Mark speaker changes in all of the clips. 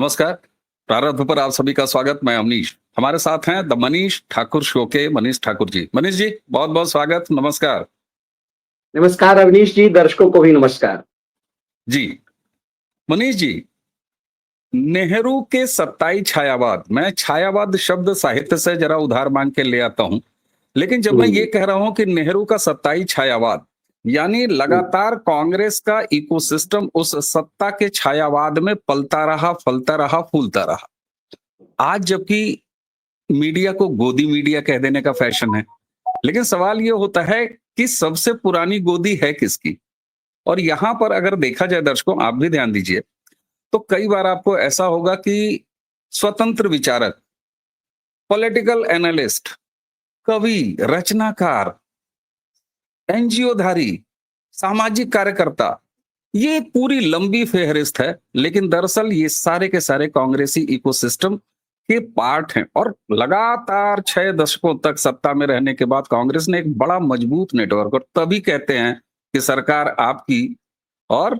Speaker 1: नमस्कार। प्रारंभ पर आप सभी का स्वागत। मैं अवनीश, हमारे साथ हैं द मनीष ठाकुर शो के मनीष ठाकुर जी। मनीष जी, बहुत बहुत स्वागत, नमस्कार।
Speaker 2: नमस्कार अवनीश जी, दर्शकों को भी नमस्कार।
Speaker 1: जी, मनीष जी, नेहरू के 27 छायावाद, मैं छायावाद शब्द साहित्य से जरा उधार मांग के ले आता हूं, लेकिन जब मैं ये
Speaker 2: हम्म,
Speaker 1: कह रहा हूं कि नेहरू का 27 छायावाद, यानी
Speaker 2: हम्म,
Speaker 1: लगातार कांग्रेस का इकोसिस्टम उस सत्ता के छायावाद में पलता रहा, फलता रहा, फूलता रहा। आज जबकि मीडिया को गोदी मीडिया कह देने का फैशन है, लेकिन सवाल ये होता है कि सबसे पुरानी गोदी है किसकी? और यहां पर अगर देखा जाए, दर्शकों आप भी ध्यान दीजिए, तो कई बार आपको ऐसा होगा कि स्वतंत्र विचारक, पॉलिटिकल एनालिस्ट, कवि, रचनाकार, एनजीओ धारी, सामाजिक कार्यकर्ता, ये एक पूरी लंबी फेहरिस्त है, लेकिन दरअसल ये सारे के सारे कांग्रेसी इकोसिस्टम के पार्ट हैं। और लगातार 6 दशकों तक सत्ता में रहने के बाद कांग्रेस ने एक बड़ा मजबूत नेटवर्क, और तभी कहते हैं कि सरकार आपकी और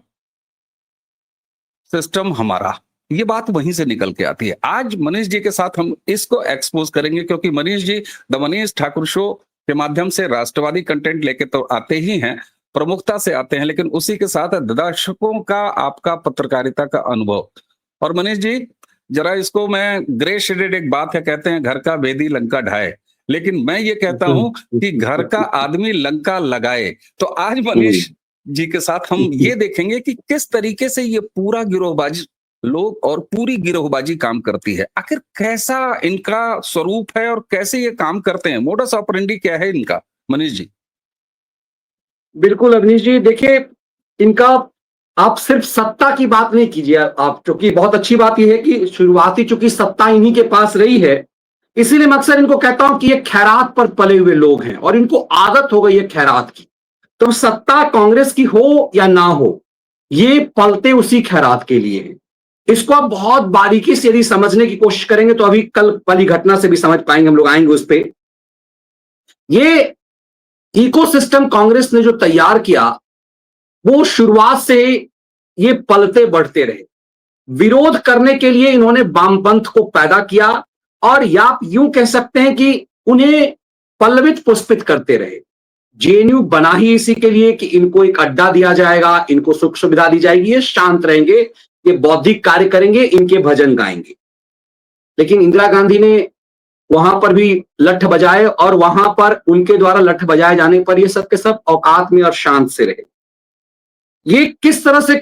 Speaker 1: सिस्टम हमारा। ये बात वहीं से निकल के आती है। आज मनीष जी के साथ हम इसको एक्सपोज करेंगे, क्योंकि मनीष जी द मनीष ठाकुर शो के माध्यम से राष्ट्रवादी कंटेंट लेके तो आते ही हैं, प्रमुखता से आते हैं, लेकिन उसी के साथ दर्शकों का आपका पत्रकारिता का अनुभव। और मनीष जी, जरा इसको मैं ग्रे शेडेड एक बात है, कहते हैं घर का भेदी लंका ढाए, लेकिन मैं ये कहता हूं कि घर का आदमी लंका लगाए। तो आज मनीष जी के साथ हम ये देखेंगे कि किस तरीके से ये पूरा गिरोहबाजी लोग और पूरी गिरोहबाजी काम करती है। आखिर कैसा इनका स्वरूप है और कैसे ये काम करते हैं, मोडस ऑपरेंडी क्या है इनका, मनीष जी?
Speaker 2: बिल्कुल अवनीश जी, देखिए इनका आप सिर्फ सत्ता की बात नहीं कीजिए। आप चूंकि बहुत अच्छी बात यह है कि शुरुआती चूंकि सत्ता इन्हीं के पास रही है, इसीलिए मैं अक्सर इनको कहता हूं कि ये खैरात पर पले हुए लोग हैं और इनको आदत हो गई है खैरात की। तो सत्ता कांग्रेस की हो या ना हो, ये पलते उसी खैरात के लिए है। इसको आप बहुत बारीकी से यदि समझने की कोशिश करेंगे तो अभी कल वाली घटना से भी समझ पाएंगे, हम लोग आएंगे उस पर। ये इकोसिस्टम कांग्रेस ने जो तैयार किया, वो शुरुआत से ये पलते बढ़ते रहे। विरोध करने के लिए इन्होंने वामपंथ को पैदा किया, और या आप यूं कह सकते हैं कि उन्हें पल्लवित पुष्पित करते रहे। जेएनयू बना ही इसी के लिए कि इनको एक अड्डा दिया जाएगा, इनको सुख सुविधा दी जाएगी, ये शांत रहेंगे, ये बौद्धिक कार्य करेंगे, इनके भजन गाएंगे। लेकिन इंदिरा गांधी ने वहां पर भी लठ बजाए, और वहां पर उनके द्वारा लठ बजाए जाने पर ये सब के सब औकात में और शांत से रहे। ये किस तरह से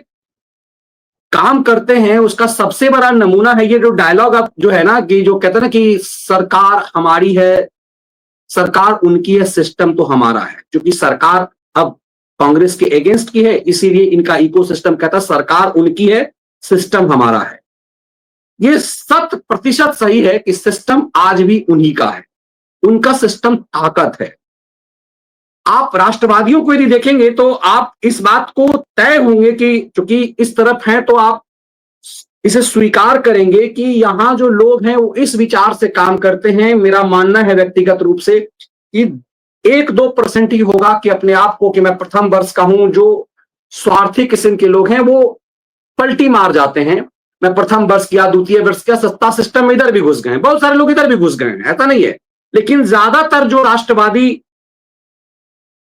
Speaker 2: काम करते हैं उसका सबसे बड़ा नमूना है ये जो डायलॉग अब जो है ना, कि जो कहते हैं ना कि सरकार हमारी है, सरकार उनकी है, सिस्टम तो हमारा है। क्योंकि सरकार अब कांग्रेस के अगेंस्ट की है, इसीलिए इनका इकोसिस्टम कहता है सरकार उनकी है, सिस्टम हमारा है। ये 100% सही है कि सिस्टम आज भी उन्हीं का है, उनका सिस्टम ताकत है। आप राष्ट्रवादियों को यदि देखेंगे तो आप इस बात को तय होंगे कि चूंकि इस तरफ हैं तो आप इसे स्वीकार करेंगे कि यहां जो लोग हैं वो इस विचार से काम करते हैं। मेरा मानना है व्यक्तिगत रूप से कि 1-2% ही होगा कि अपने आप को कि मैं प्रथम वर्ष का हूं, जो स्वार्थी किस्म के लोग हैं वो पलटी मार जाते हैं। मैं प्रथम वर्ष किया, द्वितीय वर्ष किया, सत्ता सिस्टम में इधर भी घुस गए, बहुत सारे लोग इधर भी घुस गए हैं, ऐसा नहीं है। लेकिन ज्यादातर जो राष्ट्रवादी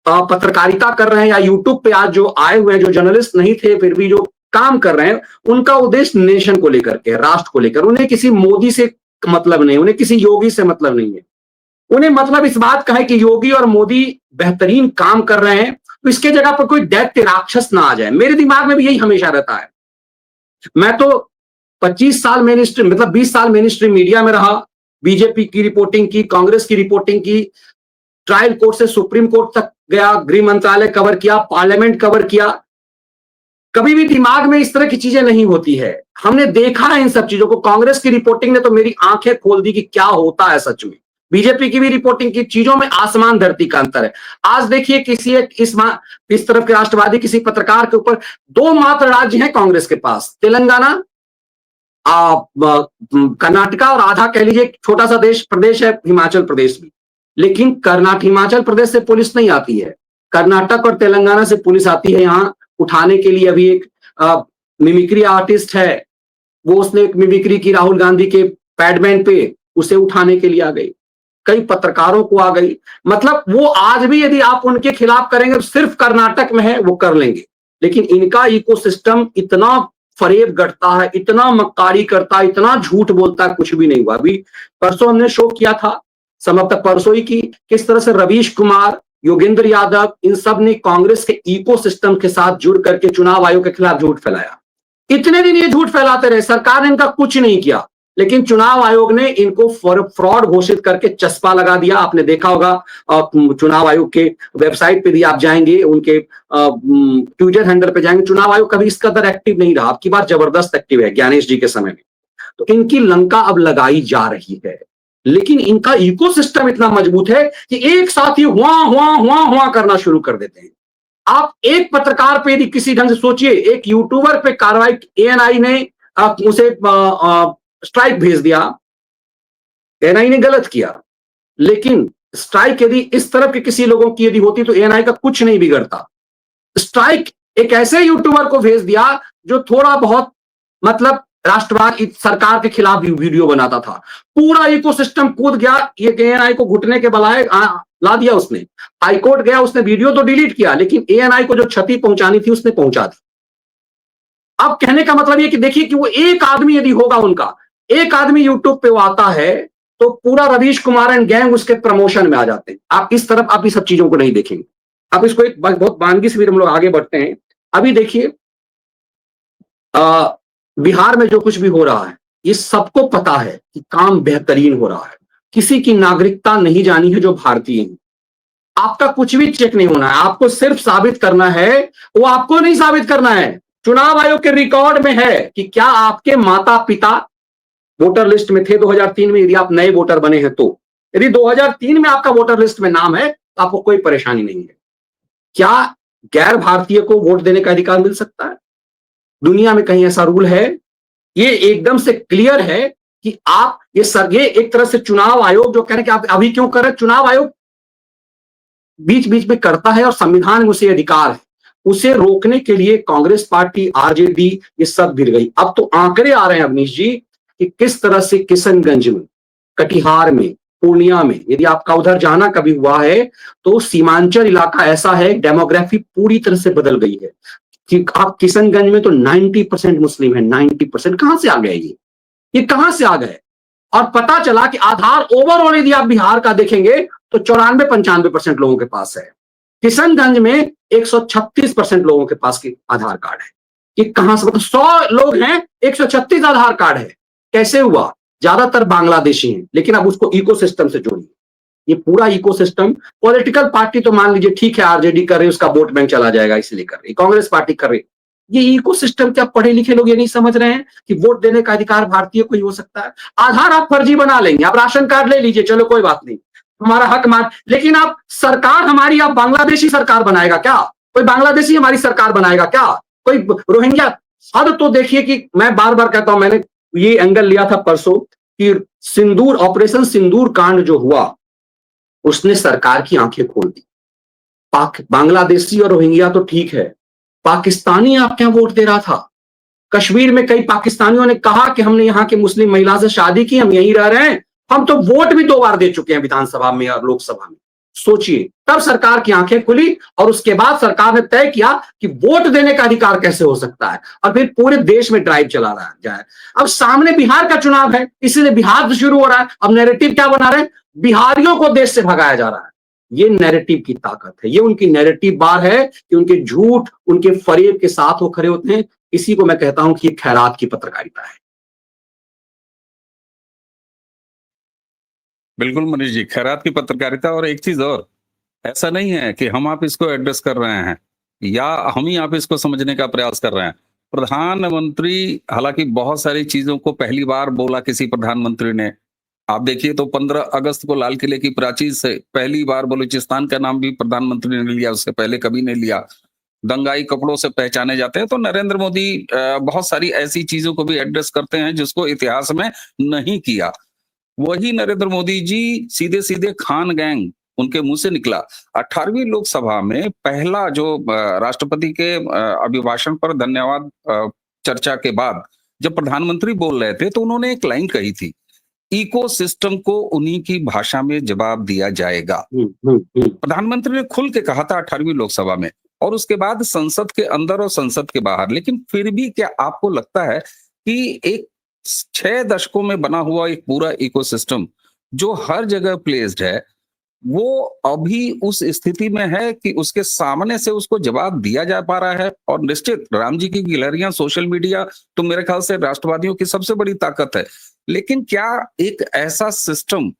Speaker 2: पत्रकारिता कर रहे हैं या यूट्यूब पे आज जो आए हुए हैं, जो जर्नलिस्ट नहीं थे फिर भी जो काम कर रहे हैं, उनका उद्देश्य नेशन को लेकर के, राष्ट्र को लेकर। उन्हें किसी मोदी से मतलब नहीं, उन्हें किसी योगी से मतलब नहीं है। उन्हें मतलब इस बात का है कि योगी और मोदी बेहतरीन काम कर रहे हैं, तो इसके जगह पर कोई दैत्य राक्षस ना आ जाए। मेरे दिमाग में भी यही हमेशा रहता है। मैं तो 25 साल मेन स्ट्रीम, मतलब 20 साल मेन स्ट्रीम मीडिया में रहा, बीजेपी की रिपोर्टिंग की, कांग्रेस की रिपोर्टिंग की, ट्रायल कोर्ट से सुप्रीम कोर्ट तक गया, गृह मंत्रालय कवर किया, पार्लियामेंट कवर किया। कभी भी दिमाग में इस तरह की चीजें नहीं होती है। हमने देखा है इन सब चीजों को। कांग्रेस की रिपोर्टिंग ने तो मेरी आंखें खोल दी कि क्या होता है सच में। बीजेपी की भी रिपोर्टिंग की, चीजों में आसमान धरती का अंतर है। आज देखिए किसी एक इस तरफ के राष्ट्रवादी किसी पत्रकार के ऊपर, 2 मात्र राज्य हैं कांग्रेस के पास, तेलंगाना, कर्नाटका, और आधा कह लीजिए छोटा सा प्रदेश है हिमाचल प्रदेश भी। लेकिन हिमाचल प्रदेश से पुलिस नहीं आती है, कर्नाटक और तेलंगाना से पुलिस आती है यहां उठाने के लिए। अभी एक मिमिक्री आर्टिस्ट है वो उसने एक मिमिक्री की राहुल गांधी के पैडमैन पे, उसे उठाने के लिए आ गई, कई पत्रकारों को आ गई। मतलब वो आज भी यदि आप उनके खिलाफ करेंगे तो सिर्फ कर्नाटक में है, वो कर लेंगे। लेकिन इनका इकोसिस्टम इतना फरेब गढ़ता है, इतना मक्कारी करता है, इतना झूठ बोलता है, कुछ भी नहीं हुआ। अभी परसों हमने शो किया था, समाप्त परसों ही की, किस तरह से रवीश कुमार, योगेंद्र यादव, इन सब ने कांग्रेस के इकोसिस्टम के साथ जुड़ करके चुनाव आयोग के खिलाफ झूठ फैलाया। इतने दिन ये झूठ फैलाते रहे, सरकार ने इनका कुछ नहीं किया, लेकिन चुनाव आयोग ने इनको फ्रॉड घोषित करके चस्पा लगा दिया। आपने देखा होगा चुनाव आयोग के वेबसाइट पे भी आप जाएंगे, उनके ट्विटर हैंडल पे जाएंगे, चुनाव आयोग कभी इस कदर एक्टिव नहीं रहा, अब की बार जबरदस्त एक्टिव है ज्ञानेश जी के समय में। तो इनकी लंका अब लगाई जा रही है, लेकिन इनका इकोसिस्टम इतना मजबूत है कि एक साथ ही हुआ करना शुरू कर देते हैं। आप एक पत्रकार पे यदि किसी ढंग से सोचिए, एक यूट्यूबर पे कार्रवाई, एएनआई ने उसे स्ट्राइक भेज दिया, एएनआई ने गलत किया, लेकिन स्ट्राइक यदि इस तरफ के किसी लोगों की यदि होती तो एएनआई का कुछ नहीं बिगड़ता। स्ट्राइक एक ऐसे यूट्यूबर को भेज दिया जो थोड़ा बहुत मतलब राष्ट्रवाद सरकार के खिलाफ वीडियो बनाता था, पूरा इकोसिस्टम कूद गया, ये एएनआई को घुटने के बलाए ला दिया उसने। हाईकोर्ट गया, उसने वीडियो तो डिलीट किया, लेकिन एएनआई को जो क्षति पहुंचानी थी उसने पहुंचा दी। अब कहने का मतलब ये कि देखिए कि वो एक आदमी यदि होगा, उनका एक आदमी यूट्यूब पे वो आता है तो पूरा रवीश कुमार एंड गैंग उसके प्रमोशन में आ जाते हैं। आप इस तरफ आप इस सब चीजों को नहीं देखेंगे। आप इसको एक बहुत बानगी से भी हम लोग आगे बढ़ते हैं। अभी देखिए बिहार में जो कुछ भी हो रहा है, ये सबको पता है कि काम बेहतरीन हो रहा है। किसी की नागरिकता नहीं जानी है जो भारतीय है। आपका कुछ भी चेक नहीं होना है, आपको सिर्फ साबित करना है, वो आपको नहीं साबित करना है, चुनाव आयोग के रिकॉर्ड में है कि क्या आपके माता पिता वोटर लिस्ट में थे 2003 में, यदि आप नए वोटर बने हैं तो। यदि 2003 में आपका वोटर लिस्ट में नाम है तो आपको कोई परेशानी नहीं है। क्या गैर भारतीय को वोट देने का अधिकार मिल सकता है? दुनिया में कहीं ऐसा रूल है? ये एकदम से क्लियर है कि आप ये एक तरह से चुनाव आयोग जो कह रहे हैं कि आप अभी क्यों कर रहे हैं, चुनाव आयोग बीच बीच में करता है और संविधान में उसे अधिकार है। उसे रोकने के लिए कांग्रेस पार्टी, आरजेडी, ये सब गिर गई। अब तो आंकड़े आ रहे हैं अवनीश जी कि किस तरह से किशनगंज में, कटिहार में, पूर्णिया में, यदि आपका उधर जाना कभी हुआ है तो सीमांचल इलाका ऐसा है, डेमोग्राफी पूरी तरह से बदल गई है कि आप किशनगंज में तो 90% मुस्लिम है। 90% कहां से आ गए ये कहां से आ गए? और पता चला कि आधार ओवरऑल यदि आप बिहार का देखेंगे तो 94-95% लोगों के पास है। किशनगंज में 136% लोगों के पास की आधार कार्ड है। ये कहां से, मतलब 100 लोग हैं, 136 आधार कार्ड है। कैसे हुआ? ज्यादातर बांग्लादेशी हैं, लेकिन अब उसको इकोसिस्टम से जोड़िए। ये पूरा इकोसिस्टम, पॉलिटिकल पार्टी तो मान लीजिए ठीक है, आरजेडी कर रही है, उसका वोट बैंक चला जाएगा इसलिए कर रही है, कांग्रेस पार्टी कर रही है। ये इकोसिस्टम क्या पढ़े लिखे लोग ये नहीं समझ रहे हैं कि वोट देने का अधिकार भारतीय को ही हो सकता है? आधार आप फर्जी बना लेंगे, आप राशन कार्ड ले लीजिए, चलो कोई बात नहीं, हमारा हक मान, लेकिन आप सरकार हमारी, आप बांग्लादेशी सरकार बनाएगा क्या? कोई बांग्लादेशी हमारी सरकार बनाएगा क्या? कोई रोहिंग्या? हद तो देखिए कि मैं बार बार कहता हूं, मैंने ये एंगल लिया था परसों कि सिंदूर, ऑपरेशन सिंदूर कांड जो हुआ उसने सरकार की आंखें खोल दी। बांग्लादेशी और रोहिंग्या तो ठीक है, पाकिस्तानी आप क्या वोट दे रहा था? कश्मीर में कई पाकिस्तानियों ने कहा कि हमने यहाँ के मुस्लिम महिला से शादी की, हम यहीं रह रहे हैं, हम तो वोट भी 2 बार दे चुके हैं विधानसभा में और लोकसभा में। सोचिए, तब सरकार की आंखें खुली और उसके बाद सरकार ने तय किया कि वोट देने का अधिकार कैसे हो सकता है, और फिर पूरे देश में ड्राइव चला रहा जाए। अब सामने बिहार का चुनाव है, इसलिए बिहार से शुरू हो रहा है। अब नैरेटिव क्या बना रहे हैं? बिहारियों को देश से भगाया जा रहा है। ये नैरेटिव की ताकत है, ये उनकी नैरेटिव बार है कि उनके झूठ, उनके फरेब के साथ वो खड़े होते हैं। इसी को मैं कहता हूं कि खैरात की पत्रकारिता है।
Speaker 1: बिल्कुल मनीष जी, खैरात की पत्रकारिता। और एक चीज और, ऐसा नहीं है कि हम आप इसको एड्रेस कर रहे हैं या हम ही आप इसको समझने का प्रयास कर रहे हैं। प्रधानमंत्री, हालांकि बहुत सारी चीजों को पहली बार बोला किसी प्रधानमंत्री ने, आप देखिए तो 15 अगस्त को लाल किले की प्राचीर से पहली बार बलूचिस्तान का नाम भी प्रधानमंत्री ने लिया, उससे पहले कभी नहीं लिया। दंगाई कपड़ों से पहचाने जाते हैं। तो नरेंद्र मोदी बहुत सारी ऐसी चीजों को भी एड्रेस करते हैं जिसको इतिहास में नहीं किया। वही नरेंद्र मोदी जी सीधे सीधे खान गैंग उनके मुंह से निकला। 18वीं लोकसभा में पहला जो राष्ट्रपति के अभिभाषण पर धन्यवाद चर्चा के बाद जब प्रधानमंत्री बोल रहे थे तो उन्होंने एक लाइन कही थी, इकोसिस्टम को उन्हीं की भाषा में जवाब दिया जाएगा। प्रधानमंत्री ने खुल के कहा था 18वीं लोकसभा में, और उसके बाद संसद के अंदर और संसद के बाहर। लेकिन फिर भी क्या आपको लगता है कि एक 6 दशकों में बना हुआ एक पूरा इकोसिस्टम जो हर जगह प्लेस्ड है, वो अभी उस स्थिति में है कि उसके सामने से उसको जवाब दिया जा पा रहा है? और निश्चित राम जी की गिलहरियां सोशल मीडिया तो मेरे ख्याल से राष्ट्रवादियों की सबसे बड़ी ताकत है, लेकिन क्या एक ऐसा सिस्टम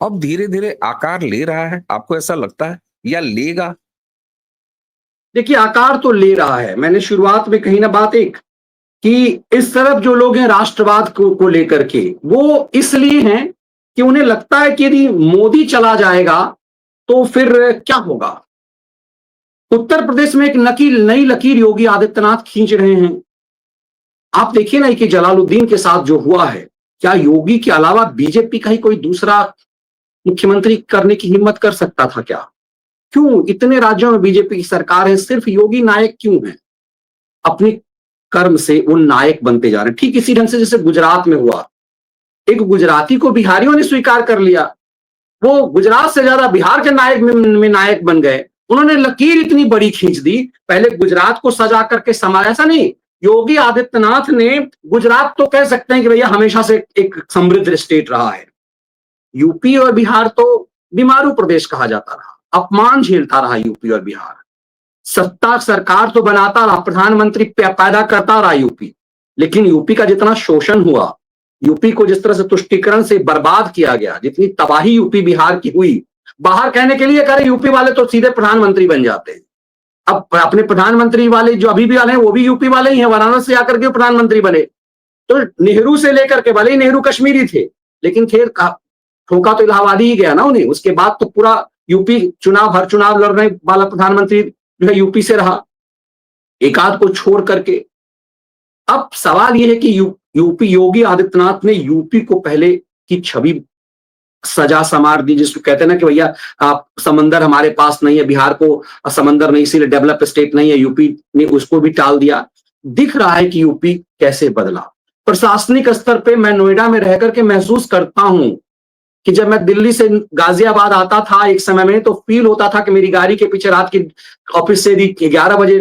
Speaker 1: अब धीरे-धीरे आकार ले रहा है? आपको ऐसा लगता है या लेगा?
Speaker 2: देखिए, आकार तो ले रहा है। मैंने शुरुआत में कही ना बात एक, कि इस तरफ जो लोग हैं राष्ट्रवाद को लेकर के, वो इसलिए हैं कि उन्हें लगता है कि यदि मोदी चला जाएगा तो फिर क्या होगा। उत्तर प्रदेश में एक नई लकीर योगी आदित्यनाथ खींच रहे हैं। आप देखिए ना कि जलालुद्दीन के साथ जो हुआ है, क्या योगी के अलावा बीजेपी का ही कोई दूसरा मुख्यमंत्री करने की हिम्मत कर सकता था क्या? क्यों इतने राज्यों में बीजेपी की सरकार है, सिर्फ योगी नायक क्यों है? अपने कर्म से वो नायक बनते जा रहे हैं। ठीक इसी ढंग से जैसे गुजरात में हुआ, एक गुजराती को बिहारियों ने स्वीकार कर लिया, वो गुजरात से ज्यादा बिहार के नायक में नायक बन गए। उन्होंने लकीर इतनी बड़ी खींच दी, पहले गुजरात को सजा करके संभाला। ऐसा नहीं, योगी आदित्यनाथ ने गुजरात तो कह सकते हैं कि भैया हमेशा से एक समृद्ध स्टेट रहा है, यूपी और बिहार तो बीमारू प्रदेश कहा जाता रहा, अपमान झेलता रहा यूपी और बिहार। सत्ता सरकार तो बनाता रहा, प्रधानमंत्री पैदा करता रहा यूपी, लेकिन यूपी का जितना शोषण हुआ, यूपी को जिस तरह से तुष्टीकरण से बर्बाद किया गया, जितनी तबाही यूपी बिहार की हुई, बाहर कहने के लिए करें यूपी वाले तो सीधे प्रधानमंत्री बन जाते हैं। अब अपने प्रधानमंत्री वाले जो अभी भी वाले हैं वो भी यूपी वाले ही हैं, वाराणसी से आकर के प्रधानमंत्री बने। तो नेहरू से लेकर के, भले ही नेहरू कश्मीरी थे, लेकिन खैर ठोका तो इलाहाबादी ही गया ना उन्हें। उसके बाद तो पूरा यूपी हर चुनाव लड़ने वाला प्रधानमंत्री जो है यूपी से रहा, एक आध को छोड़ करके। अब सवाल यह है कि यूपी योगी आदित्यनाथ ने यूपी को पहले की छवि सजा संवार दी, जिसको कहते हैं ना कि भैया आप समंदर हमारे पास नहीं है, बिहार को समंदर नहीं इसीलिए डेवलप स्टेट नहीं है, यूपी ने उसको भी टाल दिया। दिख रहा है कि यूपी कैसे बदला। प्रशासनिक स्तर पे मैं नोएडा में रह करके महसूस करता हूं कि जब मैं दिल्ली से गाजियाबाद आता था एक समय में, तो फील होता था कि मेरी गाड़ी के पीछे रात की ऑफिस से 11 बजे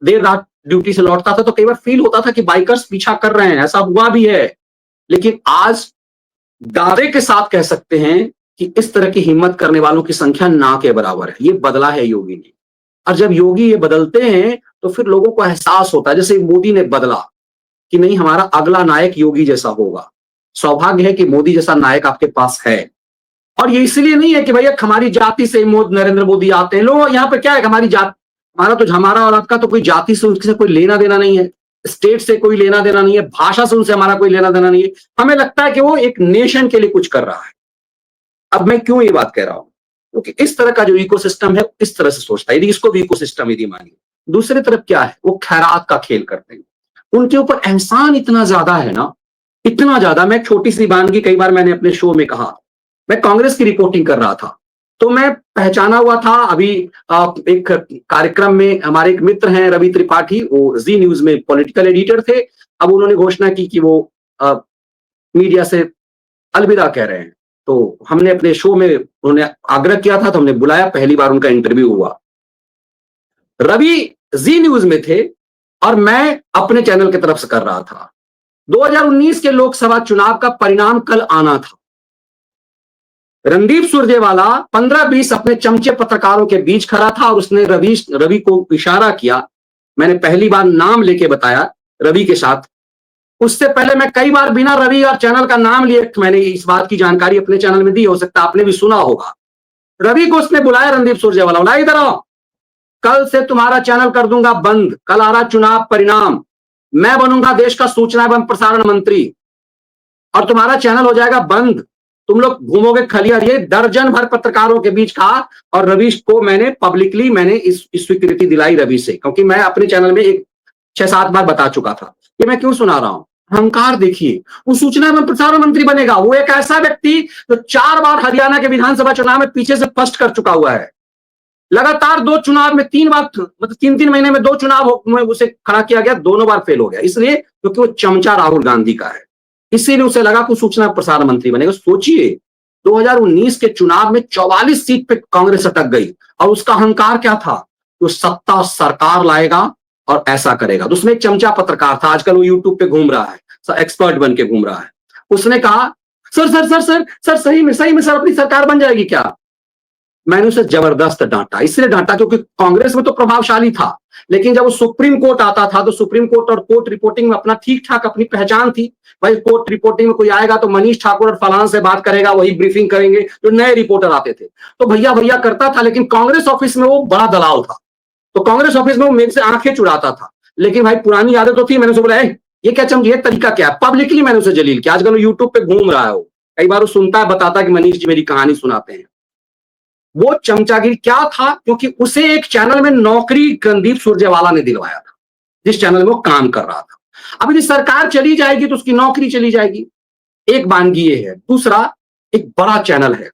Speaker 2: देर रात ड्यूटी से लौटता था तो कई बार फील होता था कि बाइकर्स पीछा कर रहे हैं। ऐसा हुआ भी है, लेकिन आज दावे के साथ कह सकते हैं कि इस तरह की हिम्मत करने वालों की संख्या ना के बराबर है। ये बदला है योगी ने, और जब योगी ये बदलते हैं तो फिर लोगों को एहसास होता है, जैसे मोदी ने बदला कि नहीं हमारा अगला नायक योगी जैसा होगा। सौभाग्य है कि मोदी जैसा नायक आपके पास है। और ये इसलिए नहीं है कि भैया हमारी जाति से नरेंद्र मोदी आते हैं। लोग यहाँ पे क्या है, हमारी जात, हमारा और आपका तो कोई जाति से उनसे कोई लेना देना नहीं है, स्टेट से कोई लेना देना नहीं है, भाषा से उनसे हमारा कोई लेना देना नहीं है। हमें लगता है कि वो एक नेशन के लिए कुछ कर रहा है। अब मैं क्यों ये बात कह रहा हूं, क्योंकि इस तरह का जो इकोसिस्टम है इस तरह से सोचता है। यदि इसको भी इकोसिस्टम यदि मानिए, दूसरी तरफ क्या है, वो खैरात का खेल करते हैं। उनके ऊपर एहसान इतना ज्यादा है ना, इतना ज्यादा। मैं छोटी सी वानगी, कई बार मैंने अपने शो में कहा, मैं कांग्रेस की रिपोर्टिंग कर रहा था तो मैं पहचाना हुआ था। अभी एक कार्यक्रम में हमारे एक मित्र हैं रवि त्रिपाठी, वो जी न्यूज में पॉलिटिकल एडिटर थे। अब उन्होंने घोषणा की कि वो मीडिया से अलविदा कह रहे हैं, तो हमने अपने शो में उन्होंने आग्रह किया था तो हमने बुलाया, पहली बार उनका इंटरव्यू हुआ। रवि जी न्यूज में थे और मैं अपने चैनल की तरफ से कर रहा था। 2019 के लोकसभा चुनाव का परिणाम कल आना था। रणदीप सुरजेवाला 15-20 अपने चमचे पत्रकारों के बीच खड़ा था और उसने रवि को इशारा किया। मैंने पहली बार नाम लेके बताया रवि के साथ। उससे पहले मैं कई बार बिना रवि और चैनल का नाम लिए मैंने इस बात की जानकारी अपने चैनल में दी, हो सकता है आपने भी सुना होगा। रवि को उसने बुलाया, रणदीप सुरजेवाला बोला इधर आओ, कल से तुम्हारा चैनल कर दूंगा बंद, कल आ रहा चुनाव परिणाम, मैं बनूंगा देश का सूचना एवं प्रसारण मंत्री और तुम्हारा चैनल हो जाएगा बंद, तुम लोग घूमोगे खलियार। ये दर्जन भर पत्रकारों के बीच कहा और रवि को मैंने पब्लिकली इस स्वीकृति दिलाई रवि से, क्योंकि मैं अपने चैनल में 6-7 बार बता चुका था। ये मैं क्यों सुना रहा हूं, अहंकार देखिए। वो सूचना एवं प्रसारण मंत्री बनेगा, वो एक ऐसा व्यक्ति जो 4 बार हरियाणा के विधानसभा चुनाव में पीछे से फर्स्ट कर चुका हुआ है। लगातार 2 चुनाव में 3 बार, मतलब 3-3 महीने में 2 चुनाव में उसे खड़ा किया गया, दोनों बार फेल हो गया, इसलिए क्योंकि वो चमचा राहुल गांधी का है, इसीलिए उसे लगा कि सूचना प्रसारण मंत्री बनेगा। सोचिए 2019 के चुनाव में 44 सीट पे कांग्रेस अटक गई और उसका अहंकार क्या था, वो सत्ता और सरकार लाएगा और ऐसा करेगा। तो उसमें एक चमचा पत्रकार था, आजकल वो यूट्यूब पे घूम रहा है, एक्सपर्ट बन के घूम रहा है। उसने कहा sir sir sir sir sir सही में सर अपनी सरकार बन जाएगी क्या? मैंने उसे जबरदस्त डांटा, इसलिए डांटा क्योंकि कांग्रेस में तो प्रभावशाली था, लेकिन जब वो सुप्रीम कोर्ट आता था तो सुप्रीम कोर्ट और कोर्ट रिपोर्टिंग में अपना ठीक ठाक अपनी पहचान थी। भाई कोर्ट रिपोर्टिंग में कोई आएगा तो मनीष ठाकुर और फलान से बात करेगा, वही ब्रीफिंग करेंगे, जो नए रिपोर्टर आते थे तो भैया भैया करता था। लेकिन कांग्रेस ऑफिस में वो बड़ा दलाल था, तो कांग्रेस ऑफिस में वो मेरे से आंखें चुराता था। लेकिन भाई पुरानी यादें तो थी, मैंने उसे बोला ये क्या ये तरीका क्या है, पब्लिकली मैंने उसे जलील किया। आजकल वो यूट्यूब पे घूम रहा है, वो कई बार वो सुनता है, बताता है कि मनीष जी मेरी कहानी सुनाते हैं। वो चमचागिरी क्या था, क्योंकि उसे एक चैनल में नौकरी रणदीप सुरजेवाला ने दिलवाया था, जिस चैनल में वो काम कर रहा था। अब यदि सरकार चली जाएगी तो उसकी नौकरी चली जाएगी, एक बानगी ये है। दूसरा, एक बड़ा चैनल है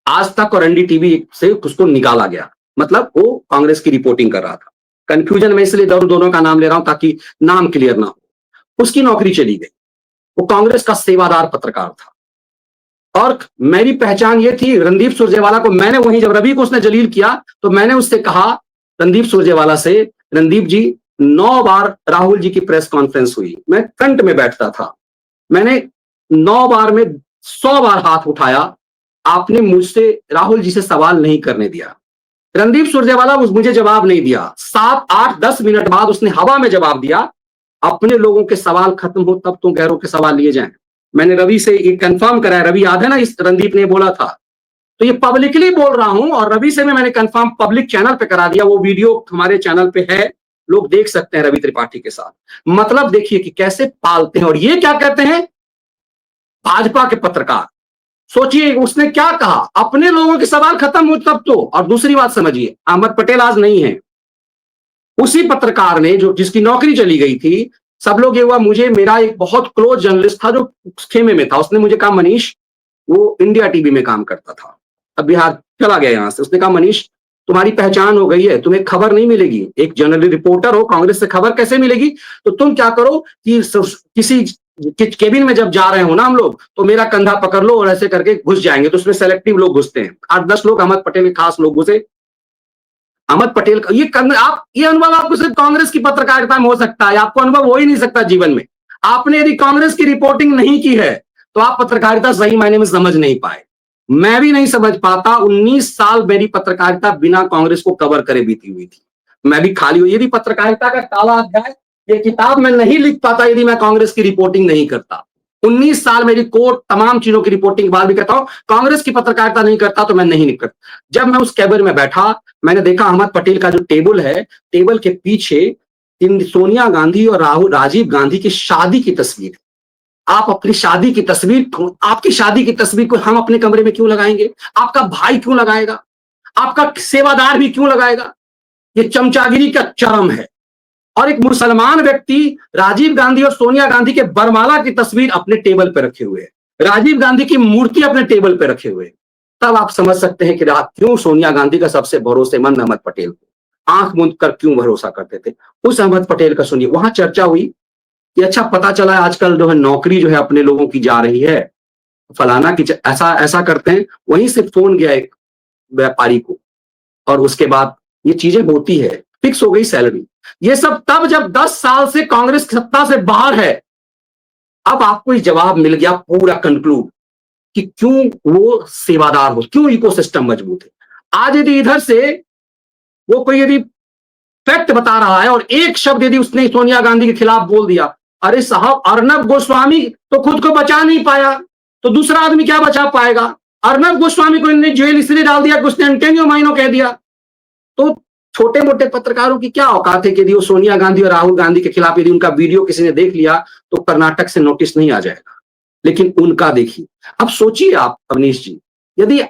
Speaker 2: आज तक और एनडीटीवी से उसको निकाला गया, मतलब वो कांग्रेस की रिपोर्टिंग कर रहा था। कंफ्यूजन में इसलिए दोनों का नाम ले रहा हूं ताकि नाम क्लियर ना हो। उसकी नौकरी चली गई, वो कांग्रेस का सेवादार पत्रकार था और मेरी पहचान ये थी। रणदीप सुरजेवाला को मैंने वहीं, जब रवि को उसने जलील किया तो मैंने उससे कहा, रणदीप सुरजेवाला से, रणदीप जी 9 बार राहुल जी की प्रेस कॉन्फ्रेंस हुई, मैं फ्रंट में बैठता था, मैंने 9 बार में 100 बार हाथ उठाया, आपने मुझसे राहुल जी से सवाल नहीं करने दिया। रणदीप सुरजेवाला मुझे जवाब नहीं दिया, 7, 8, 10 मिनट बाद उसने हवा में जवाब दिया, अपने लोगों के सवाल खत्म हो तब तो गैरों के सवाल लिए जाएं। मैंने रवि से ये कंफर्म कराया, रवि याद है ना, इस रणदीप ने बोला था, तो ये पब्लिकली बोल रहा हूं और रवि से मैंने कंफर्म पब्लिक चैनल पे करा दिया। वो वीडियो हमारे चैनल पे है, लोग देख सकते हैं रवि त्रिपाठी के साथ। मतलब देखिए कि कैसे पालते हैं। और ये क्या कहते हैं, भाजपा के पत्रकार, सोचिए उसने क्या कहा, अपने लोगों के सवाल खत्म हो तब तो। और दूसरी बात समझिए, अहमद पटेल आज नहीं है, उसी पत्रकार ने जो जिसकी नौकरी चली गई थी, सब लोग ये हुआ, मुझे मेरा एक बहुत क्लोज जर्नलिस्ट था जो खेमे में था, उसने मुझे कहा मनीष, वो इंडिया टीवी में काम करता था, अब बिहार चला गया यहां से, उसने कहा मनीष तुम्हारी पहचान हो गई है, तुम्हें खबर नहीं मिलेगी, एक जर्नलिस्ट रिपोर्टर हो, कांग्रेस से खबर कैसे मिलेगी, तो तुम क्या करो कि किसी केबिन में जब जा रहे हो ना हम लोग, तो मेरा कंधा पकड़ लो और ऐसे करके घुस जाएंगे। तो उसमें सेलेक्टिव लोग घुसते हैं, 8-10 लोग, अहमद पटेल के खास लोग घुसे। अहमद पटेल का ये अनुभव आपको सिर्फ कांग्रेस की पत्रकारिता में हो सकता है, आपको अनुभव हो ही नहीं सकता जीवन में। आपने यदि कांग्रेस की रिपोर्टिंग नहीं की है तो आप पत्रकारिता सही मायने में समझ नहीं पाए। मैं भी नहीं समझ पाता, 19 साल मेरी पत्रकारिता बिना कांग्रेस को कवर करे बीती हुई थी, मैं भी खाली हुई। यदि पत्रकारिता का काला अध्याय, ये किताब मैं नहीं लिख पाता यदि मैं कांग्रेस की रिपोर्टिंग नहीं करता। 19 साल मेरी कोर्ट तमाम चीजों की रिपोर्टिंग, बार भी कहता हूं, कांग्रेस की पत्रकारिता नहीं करता तो मैं नहीं करता। जब मैं उस कैबिन में बैठा, मैंने देखा अहमद पटेल का जो टेबल है, टेबल के पीछे सोनिया गांधी और राजीव गांधी की शादी की तस्वीर। आप अपनी शादी की तस्वीर, आपकी शादी की तस्वीर को हम अपने कमरे में क्यों लगाएंगे? आपका भाई क्यों लगाएगा? आपका सेवादार भी क्यों लगाएगा? ये चमचागिरी का चरम है। और एक मुसलमान व्यक्ति राजीव गांधी और सोनिया गांधी के बरमाला की तस्वीर अपने टेबल पर रखे हुए है, राजीव गांधी की मूर्ति अपने टेबल पर रखे हुए, तब आप समझ सकते हैं कि क्यों सोनिया गांधी का सबसे भरोसेमंद अहमद पटेल को आंख मूंद कर क्यों भरोसा करते थे। उस अहमद पटेल का सुनिए, वहां चर्चा हुई कि अच्छा पता चला आजकल जो है नौकरी जो है अपने लोगों की जा रही है, फलाना की ऐसा करते हैं। वहीं से फोन गया एक व्यापारी को और उसके बाद ये चीजें होती है, फिक्स हो गई सैलरी। ये सब तब जब 10 साल से कांग्रेस सत्ता से बाहर है। अब आपको ये जवाब मिल गया पूरा कंक्लूड कि क्यों वो सेवादार हो, क्यों इकोसिस्टम मजबूत है। आज यदि इधर से वो कोई यदि फैक्ट बता रहा है और एक शब्द यदि उसने सोनिया गांधी के खिलाफ बोल दिया, अरे साहब अर्नब गोस्वामी तो खुद को बचा नहीं पाया, तो दूसरा आदमी क्या बचा पाएगा? अर्नब गोस्वामी को इन्होंने जेल इसलिए डाल दिया कि उसने एंटेनियो माइनो कह दिया। तो छोटे मोटे पत्रकारों की क्या औकात है कि यदि वो सोनिया गांधी और राहुल गांधी के खिलाफ यदि उनका वीडियो किसी ने देख लिया तो कर्नाटक से नोटिस नहीं आ जाएगा, लेकिन उनका देखिए। अब सोचिए आप अवनीश जी, यदि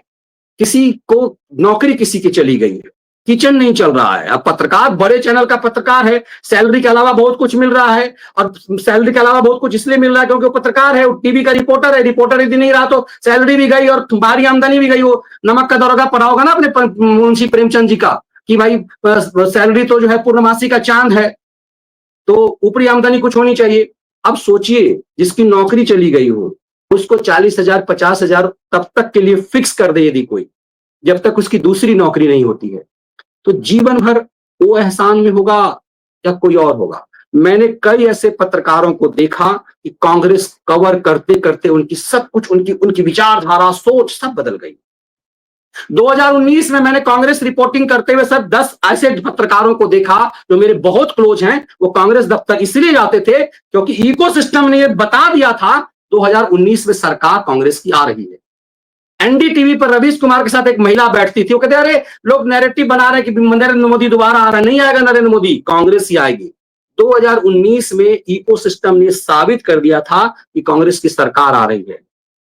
Speaker 2: किसी को नौकरी किसी की चली गई है, किचन नहीं चल रहा है। अब पत्रकार बड़े चैनल का पत्रकार है, सैलरी के अलावा बहुत कुछ मिल रहा है, और सैलरी के अलावा बहुत कुछ इसलिए मिल रहा है क्योंकि वो पत्रकार है, वो टीवी का रिपोर्टर है। रिपोर्टर यदि नहीं रहा तो सैलरी भी गई और भारी आमदनी भी गई। वो नमक का दरोगा पड़ा होगा ना अपने मुंशी प्रेमचंद जी का, कि भाई सैलरी तो जो है पूर्णमासी का चांद है, तो ऊपरी आमदनी कुछ होनी चाहिए। अब सोचिए, जिसकी नौकरी चली गई हो, उसको 40,000 50,000 तब तक के लिए फिक्स कर दे यदि कोई, जब तक उसकी दूसरी नौकरी नहीं होती है, तो जीवन भर वो एहसान में होगा या कोई और होगा। मैंने कई ऐसे पत्रकारों को देखा कि कांग्रेस कवर करते करते उनकी सब कुछ, उनकी उनकी विचारधारा, सोच सब बदल गई। 2019 में मैंने कांग्रेस रिपोर्टिंग करते हुए सर 10 ऐसे पत्रकारों को देखा जो मेरे बहुत क्लोज हैं। वो कांग्रेस दफ्तर इसलिए जाते थे क्योंकि इकोसिस्टम ने ये बता दिया था 2019 में सरकार कांग्रेस की आ रही है। एनडीटीवी पर रवीश कुमार के साथ एक महिला बैठती थी, वो कहते अरे लोग नैरेटिव बना रहे हैं कि नरेंद्र मोदी दोबारा आ रहा है। नहीं आएगा नरेंद्र मोदी, कांग्रेस ही आएगी। 2019 में इकोसिस्टम ने साबित कर दिया था कि कांग्रेस की सरकार आ रही है।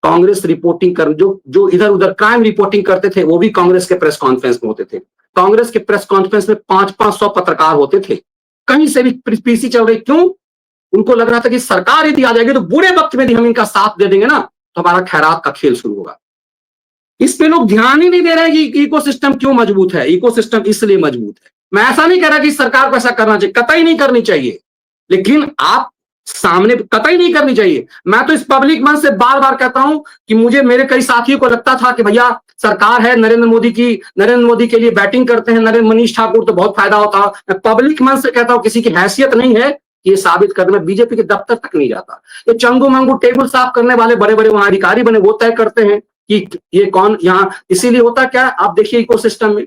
Speaker 2: कांग्रेस रिपोर्टिंग कर जो जो इधर उधर क्राइम रिपोर्टिंग करते थे वो भी कांग्रेस के प्रेस कॉन्फ्रेंस में होते थे। कांग्रेस के प्रेस कॉन्फ्रेंस में 500-500 पत्रकार होते थे, कहीं से भी पीसी चल रही। क्यों? उनको लग रहा था कि सरकार यदि आ जाएगी तो बुरे वक्त में भी हम इनका साथ दे देंगे ना, तो हमारा खैरात का खेल शुरू होगा। इस पे लोग ध्यान ही नहीं दे रहे कि इकोसिस्टम क्यों मजबूत है। इकोसिस्टम इसलिए मजबूत है, मैं ऐसा नहीं कह रहा कि सरकार को ऐसा करना चाहिए, कतई नहीं करनी चाहिए, लेकिन आप सामने कतई नहीं करनी चाहिए। मैं तो इस पब्लिक मंच से बार बार कहता हूं कि मुझे, मेरे कई साथियों को लगता था कि भैया सरकार है नरेंद्र मोदी के लिए बैटिंग करते हैं नरेंद्र मनीष ठाकुर, तो बहुत फायदा होता। मैं पब्लिक मंच से कहता हूं किसी की हैसियत नहीं है कि ये साबित करने में, बीजेपी के दफ्तर तक नहीं जाता। ये चंगू मंगू टेबल साफ करने वाले बड़े बड़े वहां अधिकारी बने, वो तय करते हैं कि ये कौन यहाँ। इसीलिए होता क्या, आप देखिए इकोसिस्टम में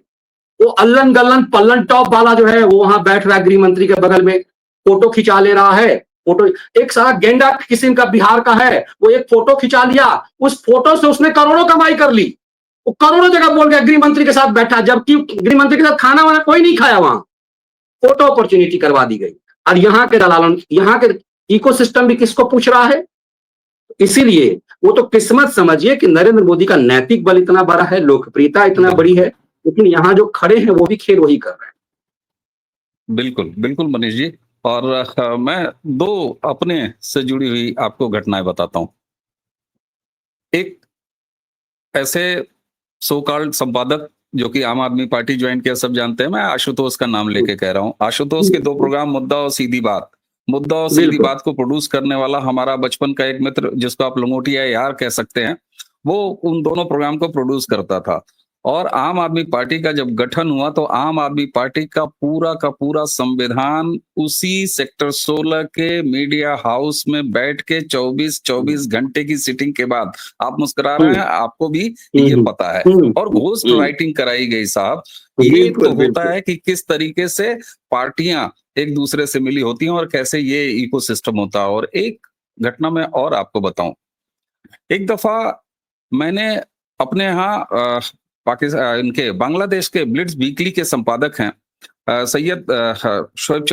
Speaker 2: वो अल्लन गल्लन पल्लन टॉप वाला जो है वो वहां बैठ रहा है गृह मंत्री के बगल में, फोटो खिंचा ले रहा है। फोटो एक सारा गेंडा किस्म का बिहार का है, वो एक फोटो खिंचा लिया, उस फोटो से उसने करोड़ों कमाई कर ली। वो करोड़ों जगह बोल गया गृह मंत्री के साथ बैठा, जबकि गृह मंत्री के साथ खाना वाना कोई नहीं खाया, वहां फोटो अपॉर्चुनिटी करवा दी गई। और यहाँ के दलालों, यहाँ के इकोसिस्टम भी किसको पूछ रहा है? इसीलिए वो तो किस्मत समझिए कि नरेंद्र मोदी का नैतिक बल इतना बड़ा है, लोकप्रियता इतना बड़ी है, लेकिन यहाँ जो खड़े हैं वो भी खेल वही कर रहे हैं।
Speaker 1: बिल्कुल बिल्कुल मनीष जी। और मैं दो अपने से जुड़ी हुई आपको घटनाएं बताता हूं। एक ऐसे सो कॉल्ड संपादक जो कि आम आदमी पार्टी ज्वाइन किया, सब जानते हैं, मैं आशुतोष का नाम लेके कह रहा हूं। आशुतोष के 2 प्रोग्राम, मुद्दा और सीधी बात। मुद्दा और सीधी बात को प्रोड्यूस करने वाला हमारा बचपन का एक मित्र, जिसको आप लंगोटिया यार कह सकते हैं, वो उन दोनों प्रोग्राम को प्रोड्यूस करता था। और आम आदमी पार्टी का जब गठन हुआ तो आम आदमी पार्टी का पूरा संविधान उसी सेक्टर 16 के मीडिया हाउस में बैठ के 24 घंटे की सिटिंग के बाद, आप मुस्कुरा रहे हैं, आपको भी ये पता है, और घोस्ट राइटिंग कराई गई साहब। ये तो होता है कि किस तरीके से पार्टियां एक दूसरे से मिली होती हैं और कैसे ये इकोसिस्टम होता है। और एक घटना मैं और आपको बताऊं। एक दफा मैंने अपने यहाँ पाकिस्तान, इनके बांग्लादेश के ब्लिट्स वीकली के संपादक हैं सैयद शोएब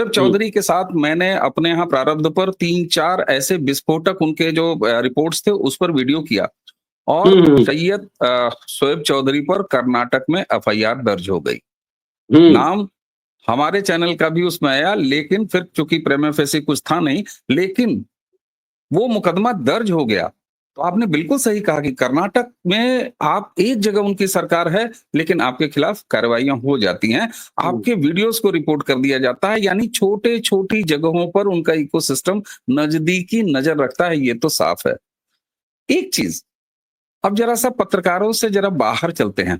Speaker 1: चौधरी के साथ मैंने अपने यहाँ प्रारब्ध पर 3-4 ऐसे विस्फोटक उनके जो रिपोर्ट्स थे उस पर वीडियो किया, और सैयद शोएब चौधरी पर कर्नाटक में एफआईआर दर्ज हो गई। नाम हमारे चैनल का भी उसमें आया, लेकिन फिर चूंकि प्रेमा फेसी कुछ था नहीं, लेकिन वो मुकदमा दर्ज हो गया। तो आपने बिल्कुल सही कहा कि कर्नाटक में आप एक जगह उनकी सरकार है, लेकिन आपके खिलाफ कार्रवाइयां हो जाती हैं, आपके वीडियोस को रिपोर्ट कर दिया जाता है। यानी छोटे छोटी जगहों पर उनका इकोसिस्टम नजदीकी नजर रखता है, ये तो साफ है। एक चीज, अब जरा सा पत्रकारों से जरा बाहर चलते हैं।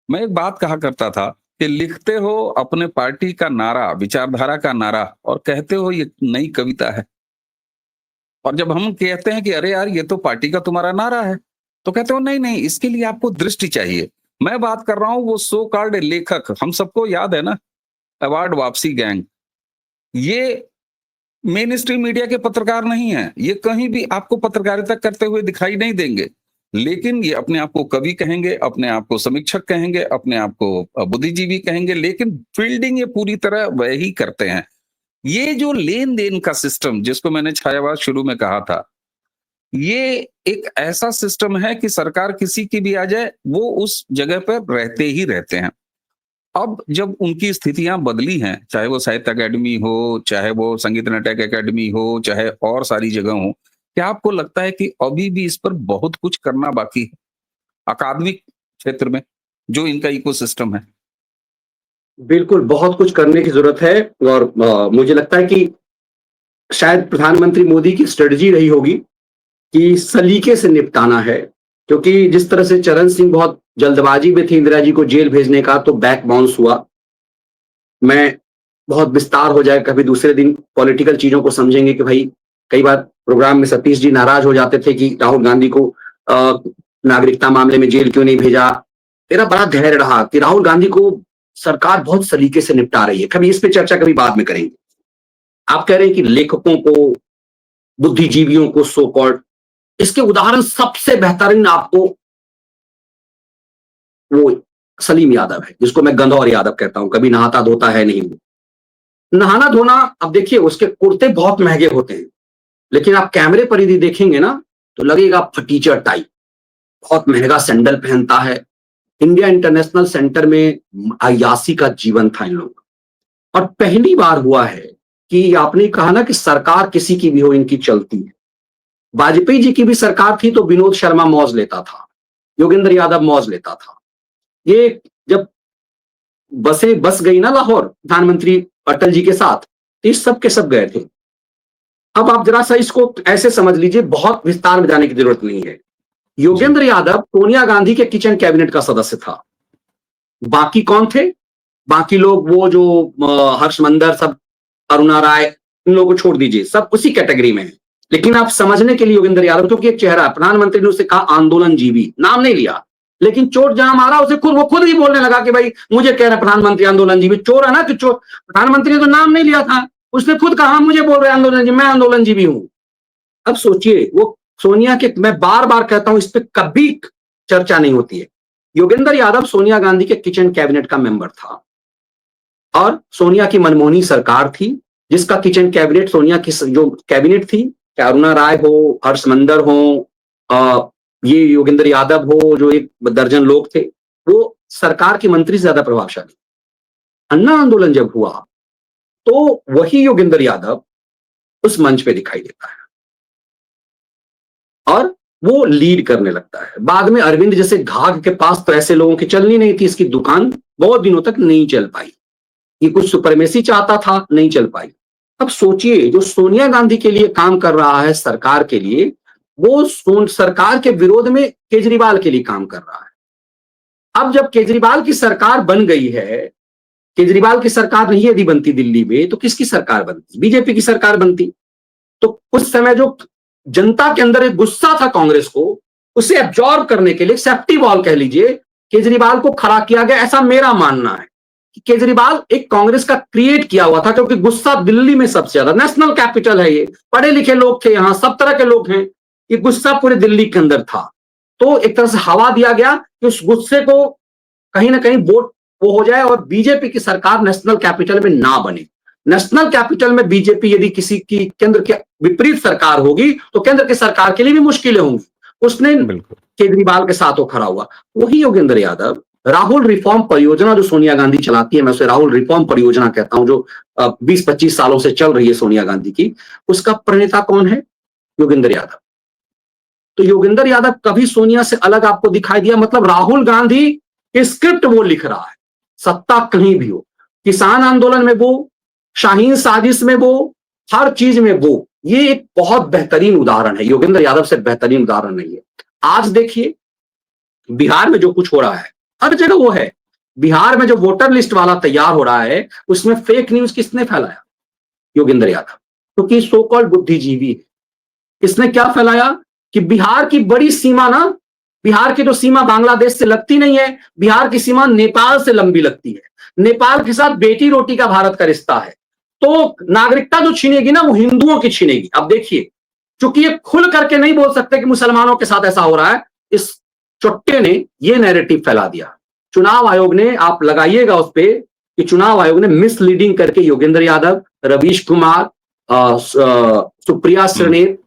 Speaker 1: मैं एक बात कहा करता था कि लिखते हो अपने पार्टी का नारा, विचारधारा का नारा, और कहते हो ये नई कविता है। और जब हम कहते हैं कि अरे यार ये तो पार्टी का तुम्हारा नारा है, तो कहते हो नहीं नहीं, इसके लिए आपको दृष्टि चाहिए। मैं बात कर रहा हूं वो सो कॉल्ड लेखक, हम सबको याद है ना, अवार्ड वापसी गैंग। ये मेन स्ट्रीम मीडिया के पत्रकार नहीं है, ये कहीं भी आपको पत्रकारिता करते हुए दिखाई नहीं देंगे, लेकिन ये अपने आप को कवि कहेंगे, अपने आप को समीक्षक कहेंगे, अपने आप को बुद्धिजीवी कहेंगे, लेकिन फील्डिंग ये पूरी तरह वही करते हैं। ये जो लेन देन का सिस्टम जिसको मैंने छायावाद शुरू में कहा था, ये एक ऐसा सिस्टम है कि सरकार किसी की भी आ जाए वो उस जगह पर रहते ही रहते हैं। अब जब उनकी स्थितियां बदली हैं, चाहे वो साहित्य अकेडमी हो, चाहे वो संगीत नाटक अकेडमी हो, चाहे और सारी जगह हो, क्या आपको लगता है कि अभी भी इस पर बहुत कुछ करना बाकी है अकादमिक क्षेत्र में, जो इनका इकोसिस्टम है?
Speaker 2: बिल्कुल बहुत कुछ करने की जरूरत है। और मुझे लगता है कि शायद प्रधानमंत्री मोदी की स्ट्रेटजी रही होगी कि सलीके से निपटाना है, क्योंकि जिस तरह से चरण सिंह बहुत जल्दबाजी में थे इंदिरा जी को जेल भेजने का, तो बैक बाउंस हुआ। मैं बहुत विस्तार हो जाए, कभी दूसरे दिन पॉलिटिकल चीजों को समझेंगे कि भाई कई बार प्रोग्राम में सतीश जी नाराज हो जाते थे कि राहुल गांधी को नागरिकता मामले में जेल क्यों नहीं भेजा। मेरा बड़ा धैर्य रहा कि राहुल गांधी को सरकार बहुत सलीके से निपटा रही है। कभी इस पे चर्चा कभी बाद में करेंगे। आप कह रहे हैं कि लेखकों को, बुद्धिजीवियों को सो कॉल्ड, इसके उदाहरण सबसे बेहतरीन आपको वो सलीम यादव है, जिसको मैं गंधौर यादव कहता हूं। कभी नहाता धोता है नहीं वो। नहाना धोना, अब देखिए उसके कुर्ते बहुत महंगे होते हैं, लेकिन आप कैमरे पर यदि देखेंगे ना तो लगेगा फटीचर टाइप। बहुत महंगा सैंडल पहनता है। इंडिया इंटरनेशनल सेंटर में अयासी का जीवन था इन लोगों का। और पहली बार हुआ है कि आपने कहा ना कि सरकार किसी की भी हो, इनकी चलती है। वाजपेयी जी की भी सरकार थी तो विनोद शर्मा मौज लेता था, योगेंद्र यादव मौज लेता था। ये जब बस गई ना लाहौर प्रधानमंत्री अटल जी के साथ, इस सब के सब गए थे। अब आप जरा सा इसको ऐसे समझ लीजिए, बहुत विस्तार में जाने की जरूरत नहीं है।
Speaker 1: जी।
Speaker 2: योगेंद्र यादव सोनिया गांधी के किचन कैबिनेट का सदस्य था। बाकी कौन थे? बाकी लोग वो जो हर्षमंदर, सब अरुणा राय, इन लोगों को छोड़ दीजिए, सब उसी कैटेगरी में है। लेकिन आप समझने के लिए योगेंद्र यादव, क्योंकि एक चेहरा, प्रधानमंत्री ने उसे कहा आंदोलन जीवी, नाम नहीं लिया, लेकिन चोट जहां मारा उसे वो खुद ही बोलने लगा कि भाई मुझे कह रहे प्रधानमंत्री आंदोलन जीवी। चोर है ना कि चोर। प्रधानमंत्री ने तो नाम नहीं लिया था, उसने खुद कहा मुझे बोल रहे आंदोलन जीवी, मैं आंदोलन जीवी हूं। अब सोचिए, वो सोनिया के, मैं बार बार कहता हूं इस पर कभी चर्चा नहीं होती है। योगेंद्र यादव सोनिया गांधी के किचन कैबिनेट का मेंबर था, और सोनिया की मनमोहनी सरकार थी, जिसका किचन कैबिनेट, सोनिया की जो कैबिनेट थी, चाहे अरुणा राय हो, हर्षमंदर हो, ये योगेंद्र यादव हो, जो एक दर्जन लोग थे, वो सरकार के मंत्री से ज्यादा प्रभावशाली। अन्ना आंदोलन जब हुआ तो वही योगेंद्र यादव उस मंच पे दिखाई देता है और वो लीड करने लगता है। बाद में अरविंद जैसे घाघ के पास तो ऐसे लोगों की चलनी नहीं थी, इसकी दुकान बहुत दिनों तक नहीं चल पाई। ये कुछ सुपरमेसी चाहता था, नहीं चल पाई। अब सोचिए, जो सोनिया गांधी के लिए काम कर रहा है सरकार के लिए, वो सरकार के विरोध में केजरीवाल के लिए काम कर रहा है। अब जब केजरीवाल की सरकार बन गई है, केजरीवाल की सरकार नहीं यदि बनती दिल्ली में, तो किसकी सरकार बनती? बीजेपी की सरकार बनती। तो उस समय जो जनता के अंदर एक गुस्सा था कांग्रेस को, उसे एब्जॉर्ब करने के लिए, सेफ्टी वॉल कह लीजिए, केजरीवाल को खड़ा किया गया, ऐसा मेरा मानना है। केजरीवाल एक कांग्रेस का क्रिएट किया हुआ था, क्योंकि गुस्सा दिल्ली में सबसे ज्यादा, नेशनल कैपिटल है ये, पढ़े लिखे लोग थे यहां, सब तरह के लोग हैं, ये गुस्सा पूरे दिल्ली के अंदर था। तो एक तरह से हवा दिया गया कि उस गुस्से को कहीं ना कहीं वोट वो हो जाए और बीजेपी की सरकार नेशनल कैपिटल में ना बने। नेशनल कैपिटल में बीजेपी यदि किसी की केंद्र के विपरीत सरकार होगी तो केंद्र की सरकार के लिए भी मुश्किलें होंगी। उसने
Speaker 1: बिल्कुल।
Speaker 2: केजरीवाल के साथ वो खड़ा हुआ। वही योगेंद्र यादव राहुल रिफॉर्म परियोजना जो सोनिया गांधी चलाती है, मैं उसे राहुल रिफॉर्म परियोजना कहता हूं, जो 20-25 सालों से चल रही है सोनिया गांधी की, उसका प्रणेता कौन है? योगेंद्र यादव। तो योगेंद्र यादव कभी सोनिया से अलग आपको दिखाई दिया? मतलब राहुल गांधी की स्क्रिप्ट वो लिख रहा है, सत्ता कहीं भी हो, किसान आंदोलन में वो, शाहीन साजिश में वो, हर चीज में वो। ये एक बहुत बेहतरीन उदाहरण है, योगेंद्र यादव से बेहतरीन उदाहरण नहीं है। आज देखिए बिहार में जो कुछ हो रहा है, हर जगह वो है। बिहार में जो वोटर लिस्ट वाला तैयार हो रहा है, उसमें फेक न्यूज किसने फैलाया? योगेंद्र यादव, क्योंकि सो कॉल्ड बुद्धिजीवी है। इसने क्या फैलाया कि बिहार की बड़ी सीमा ना, बिहार की जो सीमा बांग्लादेश से लगती नहीं है, बिहार की सीमा नेपाल से लंबी लगती है। नेपाल के साथ बेटी रोटी का भारत का रिश्ता है, तो नागरिकता जो छीनेगी ना वो हिंदुओं की छीनेगी। अब देखिए, चूंकि ये खुल करके नहीं बोल सकते कि मुसलमानों के साथ ऐसा हो रहा है, इस चुट्टे ने ये नैरेटिव फैला दिया। चुनाव आयोग ने, आप लगाइएगा उस पर, कि चुनाव आयोग ने मिसलीडिंग करके योगेंद्र यादव, रवीश कुमार, सुप्रिया श्रीनेत,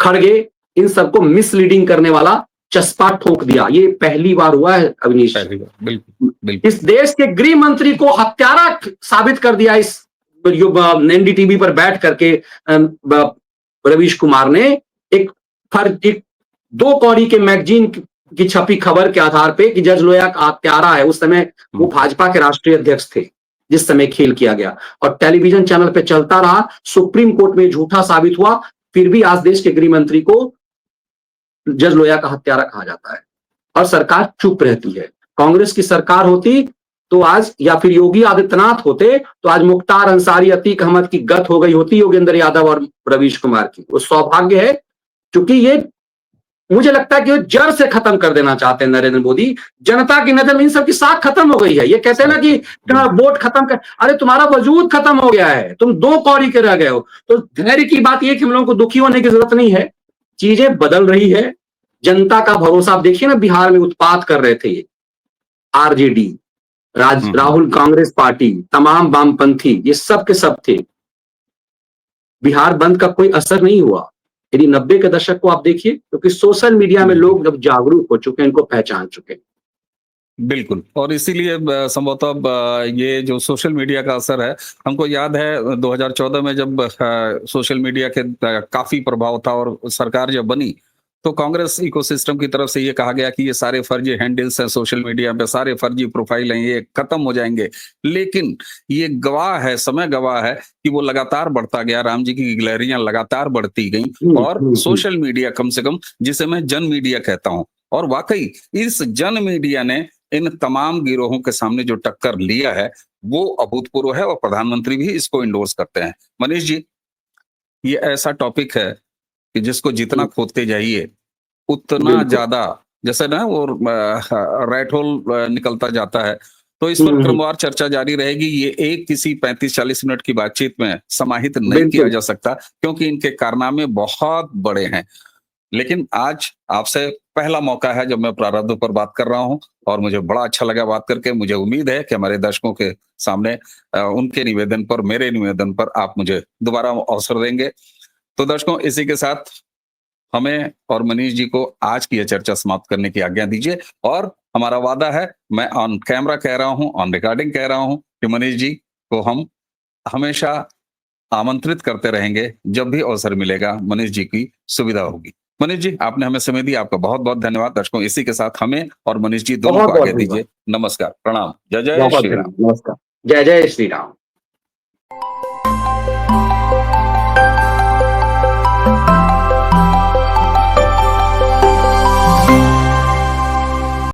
Speaker 2: खड़गे, इन सबको मिसलीडिंग करने वाला चस्पा ठोक दिया। ये पहली बार हुआ है अवनीश।
Speaker 1: बिल्कुल बिल्कुल।
Speaker 2: इस देश के गृह मंत्री को हत्यारा साबित कर दिया इस एनडीटीवी पर बैठ करके रवीश कुमार ने एक 2 कौड़ी के मैगजीन की छपी खबर के आधार पे कि जज लोया का हत्यारा है। उस समय वो भाजपा के राष्ट्रीय अध्यक्ष थे जिस समय खेल किया गया, और टेलीविजन चैनल पे चलता रहा, सुप्रीम कोर्ट में झूठा साबित हुआ, फिर भी आज देश के गृह मंत्री को जज लोया का हत्यारा कहा जाता है और सरकार चुप रहती है। कांग्रेस की सरकार होती तो आज, या फिर योगी आदित्यनाथ होते तो आज मुख्तार अंसारी, अतीक अहमद की गत हो गई होती योगेंद्र यादव और रवीश कुमार की। वो सौभाग्य है, क्योंकि ये मुझे लगता है कि वो जड़ से खत्म कर देना चाहते हैं नरेंद्र मोदी। जनता की नजर में इन सब की साख खत्म हो गई है। ये कहते हैं ना कि वोट खत्म कर, अरे तुम्हारा वजूद खत्म हो गया है, तुम 2 कौड़ी के रह गए हो। तो धैर्य की बात यह कि हम लोगों को दुखी होने की जरूरत नहीं है, चीजें बदल रही है। जनता का भरोसा, आप देखिए ना, बिहार में उत्पात कर रहे थे आरजेडी, राहुल कांग्रेस पार्टी, तमाम वामपंथी, ये सब के सब थे। बिहार बंद का कोई असर नहीं हुआ। यदि 90 के दशक को आप देखिए, क्योंकि सोशल मीडिया में लोग जब जागरूक हो चुके हैं, इनको पहचान चुके हैं।
Speaker 1: बिल्कुल, और इसीलिए संभवतः ये जो सोशल मीडिया का असर है, हमको याद है 2014 में जब सोशल मीडिया के काफी प्रभाव था और सरकार जब बनी, तो कांग्रेस इकोसिस्टम की तरफ से ये कहा गया कि ये सारे फर्जी हैंडल्स हैं सोशल मीडिया पे, सारे फर्जी प्रोफाइल हैं, ये खत्म हो जाएंगे। लेकिन ये गवाह है, समय गवाह है कि वो लगातार बढ़ता गया, राम जी की गिलहरियां लगातार बढ़ती गई, और सोशल मीडिया, कम से कम जिसे मैं जन मीडिया कहता हूं, और वाकई इस जन मीडिया ने इन तमाम गिरोहों के सामने जो टक्कर लिया है वो अभूतपूर्व है, और प्रधानमंत्री भी इसको इंडोर्स करते हैं। मनीष जी, ये ऐसा टॉपिक है कि जिसको जितना खोदते जाइए उतना ज्यादा, जैसे ना वो रैट होल निकलता जाता है। तो इस पर क्रमवार चर्चा जारी रहेगी। ये एक किसी 35-40 मिनट की बातचीत में समाहित नहीं किया जा सकता, क्योंकि इनके कारनामे बहुत बड़े हैं। लेकिन आज आपसे पहला मौका है जब मैं प्रारब्ध पर बात कर रहा हूं, और मुझे बड़ा अच्छा लगा बात करके। मुझे उम्मीद है कि हमारे दर्शकों के सामने उनके निवेदन पर, मेरे निवेदन पर आप मुझे दोबारा अवसर देंगे। तो दर्शकों, इसी के साथ हमें और मनीष जी को आज की यह चर्चा समाप्त करने की आज्ञा दीजिए। और हमारा वादा है, मैं ऑन कैमरा कह रहा हूं, ऑन रिकॉर्डिंग कह रहा हूं, कि मनीष जी को हम हमेशा आमंत्रित करते रहेंगे। जब भी अवसर मिलेगा, मनीष जी की सुविधा होगी। मनीष जी, आपने हमें समय दिया, आपका बहुत बहुत धन्यवाद। दर्शकों, इसी के साथ हमें और मनीष जी दोनों को आगे दीजिए। नमस्कार, प्रणाम, जय जय श्री राम।
Speaker 2: नमस्कार, जय जय श्री राम।